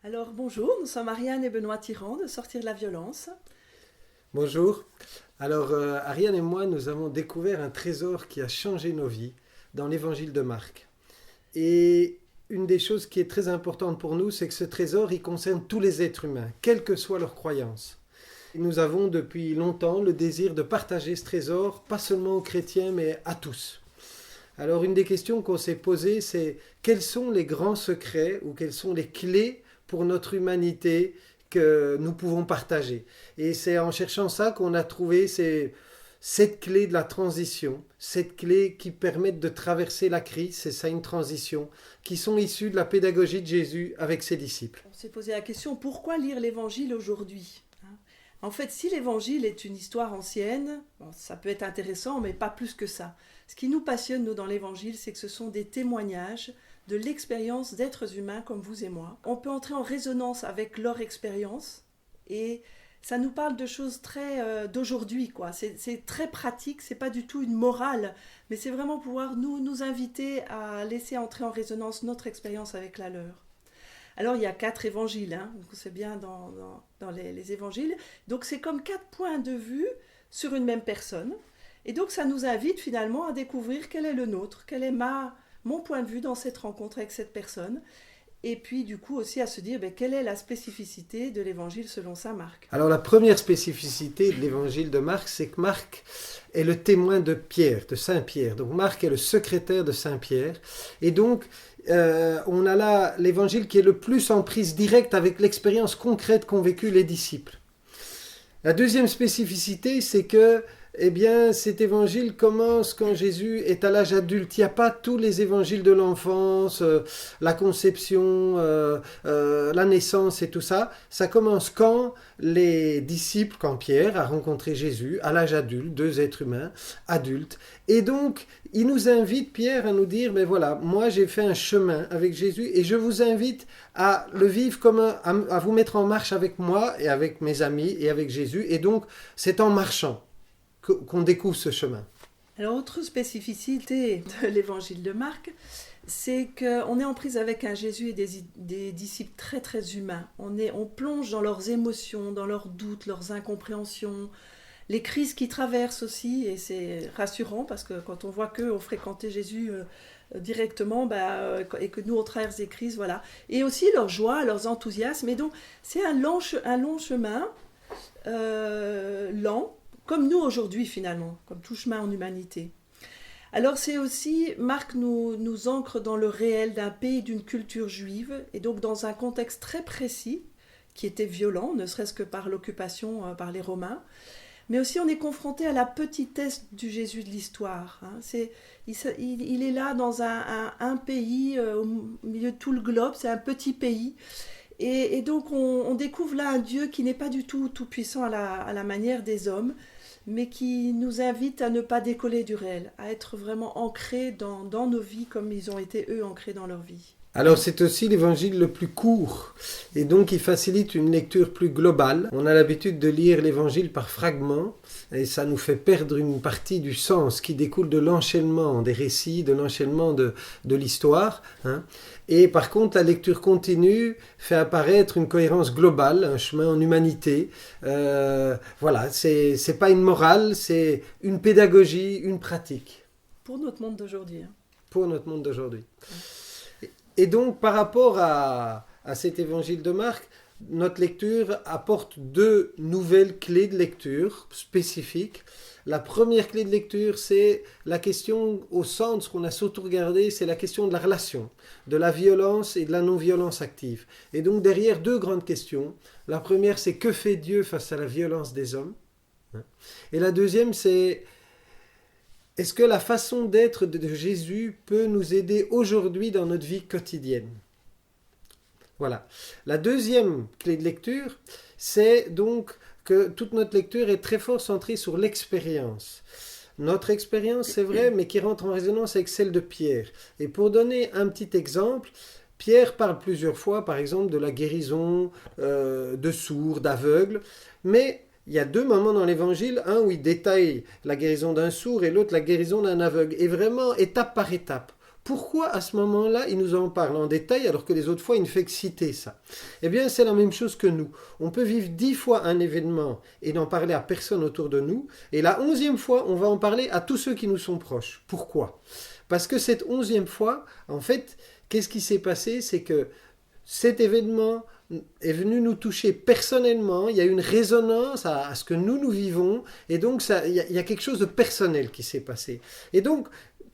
Alors bonjour, nous sommes Ariane et Benoît Tirand de Sortir de la violence. Bonjour. Alors, Ariane et moi, nous avons découvert un trésor qui a changé nos vies dans l'évangile de Marc. Et une des choses qui est très importante pour nous, c'est que ce trésor, il concerne tous les êtres humains, quelle que soit leur croyance. Et nous avons depuis longtemps le désir de partager ce trésor, pas seulement aux chrétiens, mais à tous. Alors, une des questions qu'on s'est posées, c'est quels sont les grands secrets ou quelles sont les clés pour notre humanité que nous pouvons partager. Et c'est en cherchant ça qu'on a trouvé cette clé de la transition, cette clé qui permet de traverser la crise, c'est ça une transition, qui sont issues de la pédagogie de Jésus avec ses disciples. On s'est posé la question, pourquoi lire l'évangile aujourd'hui ? En fait, si l'évangile est une histoire ancienne, ça peut être intéressant, mais pas plus que ça. Ce qui nous passionne, nous, dans l'évangile, c'est que ce sont des témoignages de l'expérience d'êtres humains comme vous et moi. On peut entrer en résonance avec leur expérience et ça nous parle de choses très d'aujourd'hui, quoi. C'est très pratique, c'est pas du tout une morale, mais c'est vraiment pouvoir nous inviter à laisser entrer en résonance notre expérience avec la leur. Alors il y a 4 évangiles, donc c'est bien dans les évangiles. Donc c'est comme 4 points de vue sur une même personne. Et donc ça nous invite finalement à découvrir quel est le nôtre, quel est mon point de vue dans cette rencontre avec cette personne. Et puis du coup aussi à se dire quelle est la spécificité de l'évangile selon saint Marc. Alors la première spécificité de l'évangile de Marc, c'est que Marc est le témoin de Pierre, de Saint Pierre. Donc Marc est le secrétaire de Saint Pierre. Et donc on a là l'évangile qui est le plus en prise directe avec l'expérience concrète qu'ont vécu les disciples. La deuxième spécificité, c'est que cet évangile commence quand Jésus est à l'âge adulte. Il n'y a pas tous les évangiles de l'enfance, la conception, la naissance et tout ça. Ça commence quand les disciples, quand Pierre a rencontré Jésus à l'âge adulte, 2 êtres humains adultes. Et donc, il nous invite, Pierre, à nous dire, moi j'ai fait un chemin avec Jésus et je vous invite à le vivre à vous mettre en marche avec moi et avec mes amis et avec Jésus. Et donc, c'est en marchant qu'on découvre ce chemin. Alors, autre spécificité de l'évangile de Marc, c'est qu'on est en prise avec un Jésus et des disciples très très humains. On plonge dans leurs émotions, dans leurs doutes, leurs incompréhensions, les crises qu'ils traversent aussi, et c'est rassurant parce que quand on voit qu'eux ont fréquenté Jésus directement, et que nous on traverse des crises, voilà. Et aussi leur joie, leurs enthousiasmes, et donc c'est un long chemin, lent, comme nous aujourd'hui finalement, comme tout chemin en humanité. Alors c'est aussi, Marc nous ancre dans le réel d'un pays, d'une culture juive, et donc dans un contexte très précis, qui était violent, ne serait-ce que par l'occupation par les Romains, mais aussi on est confronté à la petitesse du Jésus de l'histoire. Il est là dans un pays, au milieu de tout le globe, c'est un petit pays, et donc on découvre là un Dieu qui n'est pas du tout tout-puissant à la manière des hommes, mais qui nous invite à ne pas décoller du réel, à être vraiment ancrés dans nos vies comme ils ont été eux ancrés dans leur vie. Alors c'est aussi l'évangile le plus court et donc il facilite une lecture plus globale. On a l'habitude de lire l'évangile par fragments et ça nous fait perdre une partie du sens qui découle de l'enchaînement des récits, de l'enchaînement de l'histoire. Et par contre la lecture continue fait apparaître une cohérence globale, un chemin en humanité. C'est pas une morale, c'est une pédagogie, une pratique. Pour notre monde d'aujourd'hui. Pour notre monde d'aujourd'hui. Et donc, par rapport à cet évangile de Marc, notre lecture apporte 2 nouvelles clés de lecture spécifiques. La première clé de lecture, c'est la question au centre, ce qu'on a surtout regardé, c'est la question de la relation, de la violence et de la non-violence active. Et donc, derrière 2 grandes questions. La première, c'est que fait Dieu face à la violence des hommes ? Et la deuxième, c'est est-ce que la façon d'être de Jésus peut nous aider aujourd'hui dans notre vie quotidienne ? Voilà. La deuxième clé de lecture, c'est donc que toute notre lecture est très fort centrée sur l'expérience. Notre expérience, c'est vrai, mais qui rentre en résonance avec celle de Pierre. Et pour donner un petit exemple, Pierre parle plusieurs fois, par exemple, de la guérison de sourds, d'aveugles, mais il y a 2 moments dans l'évangile, un où il détaille la guérison d'un sourd et l'autre la guérison d'un aveugle, et vraiment étape par étape, pourquoi à ce moment-là, il nous en parle en détail alors que les autres fois, il ne fait que citer ça? Eh bien, c'est la même chose que nous. On peut vivre 10 fois un événement et n'en parler à personne autour de nous. Et la 11e fois, on va en parler à tous ceux qui nous sont proches. Pourquoi? Parce que cette 11e fois, en fait, qu'est-ce qui s'est passé? C'est que cet événement est venu nous toucher personnellement, il y a une résonance à ce que nous vivons, et donc il y a quelque chose de personnel qui s'est passé. Et donc,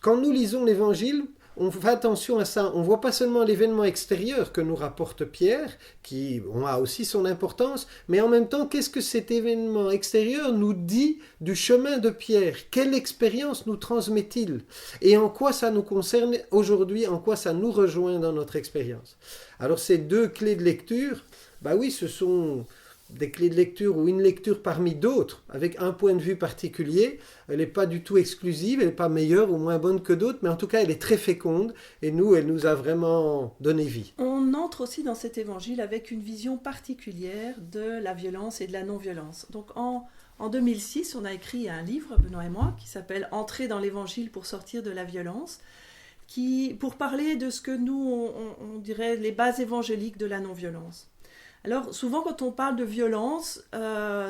quand nous lisons l'Évangile, on fait attention à ça. On ne voit pas seulement l'événement extérieur que nous rapporte Pierre, qui a aussi son importance, mais en même temps, qu'est-ce que cet événement extérieur nous dit du chemin de Pierre? Quelle expérience nous transmet-il? Et en quoi ça nous concerne aujourd'hui? En quoi ça nous rejoint dans notre expérience? Alors ces deux clés de lecture, oui, ce sont des clés de lecture ou une lecture parmi d'autres, avec un point de vue particulier. Elle n'est pas du tout exclusive, elle n'est pas meilleure ou moins bonne que d'autres, mais en tout cas, elle est très féconde, et elle nous a vraiment donné vie. On entre aussi dans cet évangile avec une vision particulière de la violence et de la non-violence. Donc en 2006, on a écrit un livre, Benoît et moi, qui s'appelle « Entrer dans l'évangile pour sortir de la violence », pour parler de ce que nous, on dirait les bases évangéliques de la non-violence. Alors, souvent, quand on parle de violence,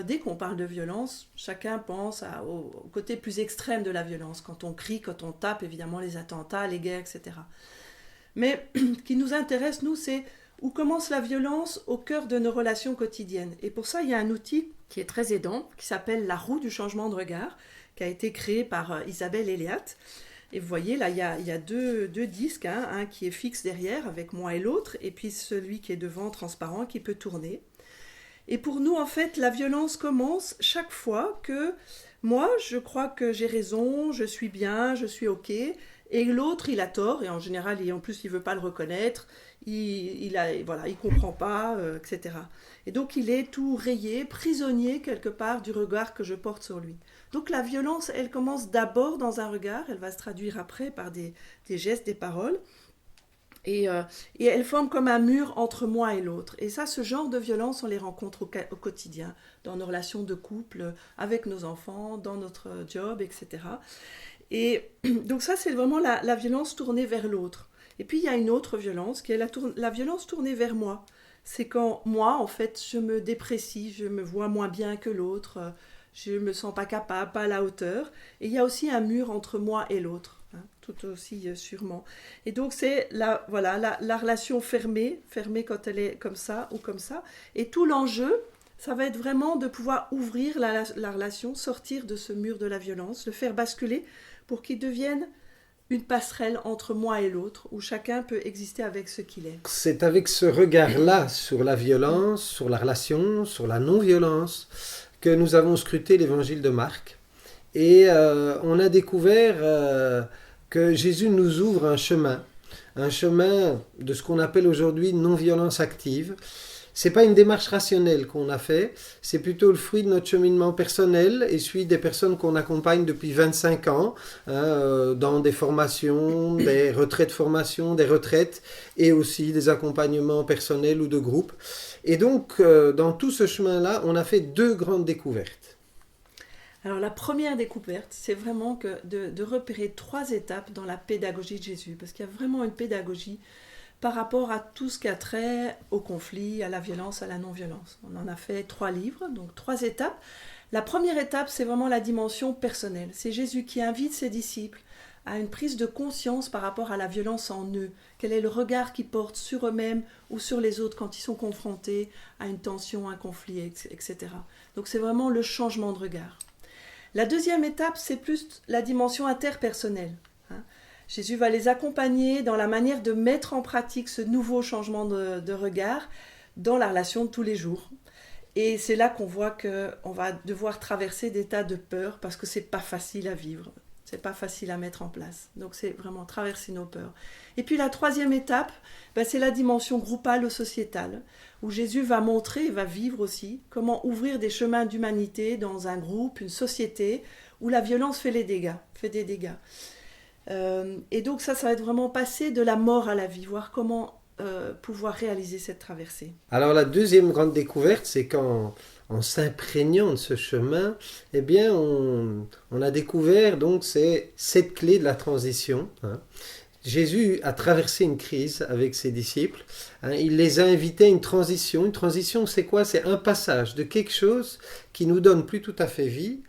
dès qu'on parle de violence, chacun pense au côté plus extrême de la violence. Quand on crie, quand on tape, évidemment, les attentats, les guerres, etc. Mais ce qui nous intéresse, nous, c'est où commence la violence au cœur de nos relations quotidiennes. Et pour ça, il y a un outil qui est très aidant, qui s'appelle la roue du changement de regard, qui a été créé par Isabelle Elliott. Et vous voyez, là, il y a deux disques, un qui est fixe derrière, avec moi et l'autre, et puis celui qui est devant, transparent, qui peut tourner. Et pour nous, en fait, la violence commence chaque fois que moi, je crois que j'ai raison, je suis bien, je suis OK, et l'autre, il a tort, et en général, en plus, il ne veut pas le reconnaître, il comprend pas, etc. Et donc, il est tout rayé, prisonnier, quelque part, du regard que je porte sur lui. Donc la violence, elle commence d'abord dans un regard, elle va se traduire après par des gestes, des paroles, et elle forme comme un mur entre moi et l'autre. Et ça, ce genre de violence, on les rencontre au quotidien, dans nos relations de couple, avec nos enfants, dans notre job, etc. Et donc ça, c'est vraiment la violence tournée vers l'autre. Et puis il y a une autre violence, qui est la violence tournée vers moi. C'est quand moi, en fait, je me déprécie, je me vois moins bien que l'autre, je ne me sens pas capable, pas à la hauteur. Et il y a aussi un mur entre moi et l'autre, tout aussi sûrement. Et donc c'est la relation fermée quand elle est comme ça ou comme ça. Et tout l'enjeu, ça va être vraiment de pouvoir ouvrir la relation, sortir de ce mur de la violence, le faire basculer pour qu'il devienne une passerelle entre moi et l'autre, où chacun peut exister avec ce qu'il est. C'est avec ce regard-là sur la violence, sur la relation, sur la non-violence, que nous avons scruté l'évangile de Marc. Et on a découvert que Jésus nous ouvre un chemin de ce qu'on appelle aujourd'hui non-violence active. C'est pas une démarche rationnelle qu'on a fait, c'est plutôt le fruit de notre cheminement personnel et celui des personnes qu'on accompagne depuis 25 ans, dans des formations, des retraites formation, des retraites et aussi des accompagnements personnels ou de groupe. Et donc, dans tout ce chemin-là, on a fait 2 grandes découvertes. Alors la première découverte, c'est vraiment de repérer 3 étapes dans la pédagogie de Jésus, parce qu'il y a vraiment une pédagogie par rapport à tout ce qui a trait au conflit, à la violence, à la non-violence. On en a fait 3 livres, donc 3 étapes. La première étape, c'est vraiment la dimension personnelle. C'est Jésus qui invite ses disciples à une prise de conscience par rapport à la violence en eux. Quel est le regard qu'ils portent sur eux-mêmes ou sur les autres quand ils sont confrontés à une tension, un conflit, etc. Donc c'est vraiment le changement de regard. La deuxième étape, c'est plus la dimension interpersonnelle. Jésus va les accompagner dans la manière de mettre en pratique ce nouveau changement de regard dans la relation de tous les jours. Et c'est là qu'on voit qu'on va devoir traverser des tas de peurs parce que c'est pas facile à vivre, c'est pas facile à mettre en place. Donc c'est vraiment traverser nos peurs. Et puis la troisième étape, c'est la dimension groupale ou sociétale, où Jésus va montrer, va vivre aussi, comment ouvrir des chemins d'humanité dans un groupe, une société, où la violence fait des dégâts. Et donc ça va être vraiment passer de la mort à la vie, voir comment pouvoir réaliser cette traversée. Alors la deuxième grande découverte, c'est qu'en s'imprégnant de ce chemin, eh bien on a découvert donc ces 7 clés de la transition, Jésus a traversé une crise avec ses disciples. Il les a invités à une transition. Une transition, c'est quoi? C'est un passage de quelque chose qui nous donne plus tout à fait vie.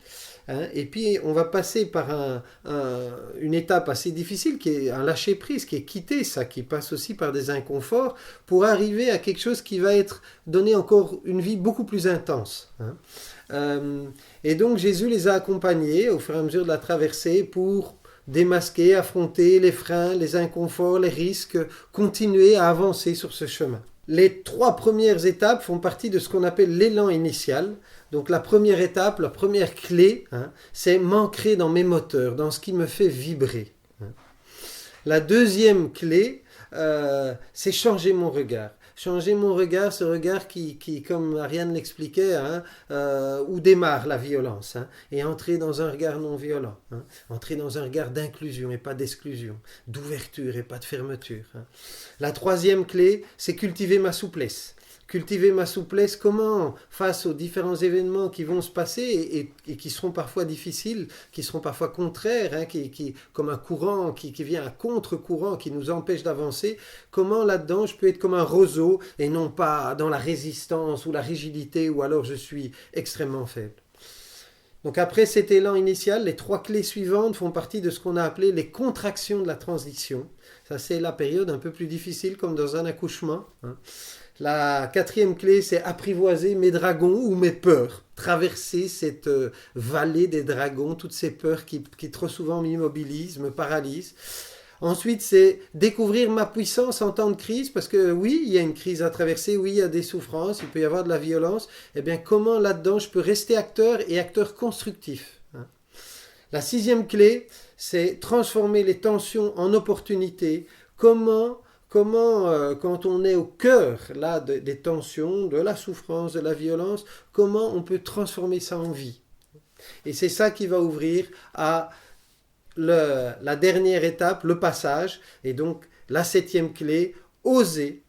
Et puis, on va passer par une étape assez difficile qui est un lâcher-prise, qui est quitter ça, qui passe aussi par des inconforts pour arriver à quelque chose qui va être donné encore une vie beaucoup plus intense. Et donc, Jésus les a accompagnés au fur et à mesure de la traversée pour démasquer, affronter les freins, les inconforts, les risques, continuer à avancer sur ce chemin. Les 3 premières étapes font partie de ce qu'on appelle l'élan initial. Donc la première étape, la première clé, c'est m'ancrer dans mes moteurs, dans ce qui me fait vibrer. La deuxième clé, c'est changer mon regard. Changer mon regard, ce regard qui comme Ariane l'expliquait, où démarre la violence, et entrer dans un regard non violent, entrer dans un regard d'inclusion et pas d'exclusion, d'ouverture et pas de fermeture. La troisième clé, c'est cultiver ma souplesse. Cultiver ma souplesse, comment, face aux différents événements qui vont se passer et qui seront parfois difficiles, qui seront parfois contraires, comme un courant qui vient à contre-courant, qui nous empêche d'avancer, comment là-dedans je peux être comme un roseau et non pas dans la résistance ou la rigidité ou alors je suis extrêmement faible. Donc après cet élan initial, les 3 clés suivantes font partie de ce qu'on a appelé les contractions de la transition. Ça c'est la période un peu plus difficile comme dans un accouchement. La 4e clé, c'est apprivoiser mes dragons ou mes peurs. Traverser cette vallée des dragons, toutes ces peurs qui trop souvent m'immobilisent, me paralysent. Ensuite, c'est découvrir ma puissance en temps de crise, parce que oui, il y a une crise à traverser, oui, il y a des souffrances, il peut y avoir de la violence. Eh bien, comment là-dedans je peux rester acteur et acteur constructif. La 6e clé, c'est transformer les tensions en opportunités. Comment, quand on est au cœur là, des tensions, de la souffrance, de la violence, comment on peut transformer ça en vie. Et c'est ça qui va ouvrir à la dernière étape, le passage. Et donc, la 7e clé, oser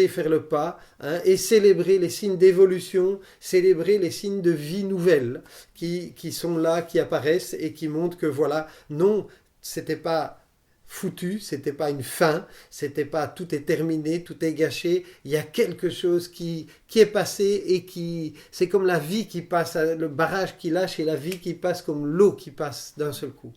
faire le pas et célébrer les signes d'évolution, célébrer les signes de vie nouvelle qui sont là, qui apparaissent et qui montrent que voilà, non, c'était pas foutu, c'était pas une fin, c'était pas tout est terminé, tout est gâché, il y a quelque chose qui est passé et c'est comme la vie qui passe, le barrage qui lâche et la vie qui passe comme l'eau qui passe d'un seul coup.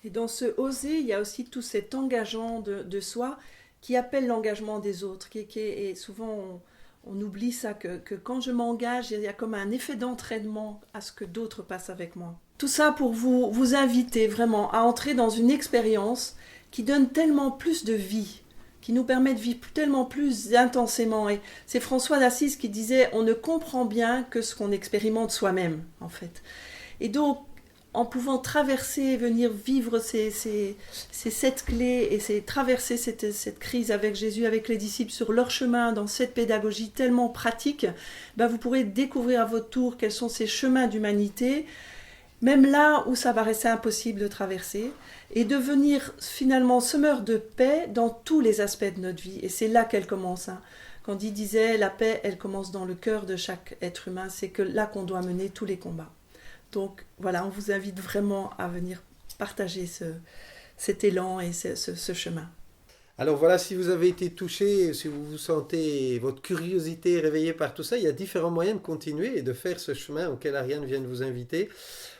Et dans ce oser, il y a aussi tout cet engagement de soi qui appelle l'engagement des autres, et souvent on oublie ça, que quand je m'engage, il y a comme un effet d'entraînement à ce que d'autres passent avec moi. Tout ça pour vous inviter vraiment à entrer dans une expérience qui donne tellement plus de vie, qui nous permet de vivre tellement plus intensément. Et c'est François d'Assise qui disait « on ne comprend bien que ce qu'on expérimente soi-même », en fait. Et donc, en pouvant traverser, venir vivre ces 7 clés et traverser cette crise avec Jésus, avec les disciples sur leur chemin, dans cette pédagogie tellement pratique, vous pourrez découvrir à votre tour quels sont ces chemins d'humanité, même là où ça va rester impossible de traverser, et devenir finalement semeur de paix dans tous les aspects de notre vie. Et c'est là qu'elle commence. Quand il disait la paix, elle commence dans le cœur de chaque être humain, c'est que là qu'on doit mener tous les combats. Donc voilà, on vous invite vraiment à venir partager cet élan et ce chemin. Alors voilà, si vous avez été touché, si vous vous sentez votre curiosité réveillée par tout ça, il y a différents moyens de continuer et de faire ce chemin auquel Ariane vient de vous inviter.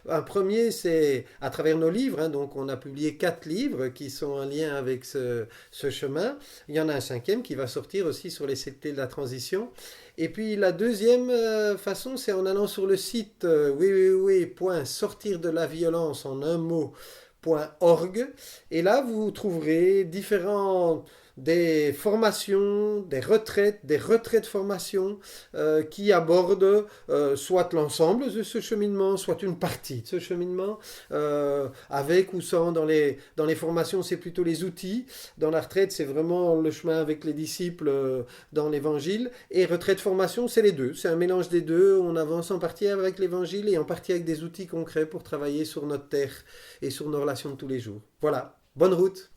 Un premier, c'est à travers nos livres. Donc on a publié 4 livres qui sont en lien avec ce chemin. Il y en a un 5e qui va sortir aussi sur les 7 clés de la transition. Et puis la deuxième façon, c'est en allant sur le site www.sortirdelaviolenceorg et là vous trouverez des formations, des retraites formation qui abordent soit l'ensemble de ce cheminement, soit une partie de ce cheminement, avec ou sans. Dans les formations, c'est plutôt les outils. Dans la retraite, c'est vraiment le chemin avec les disciples dans l'évangile. Et retraite formation, c'est les deux. C'est un mélange des deux. On avance en partie avec l'évangile et en partie avec des outils concrets pour travailler sur notre terre et sur nos relations de tous les jours. Voilà, bonne route!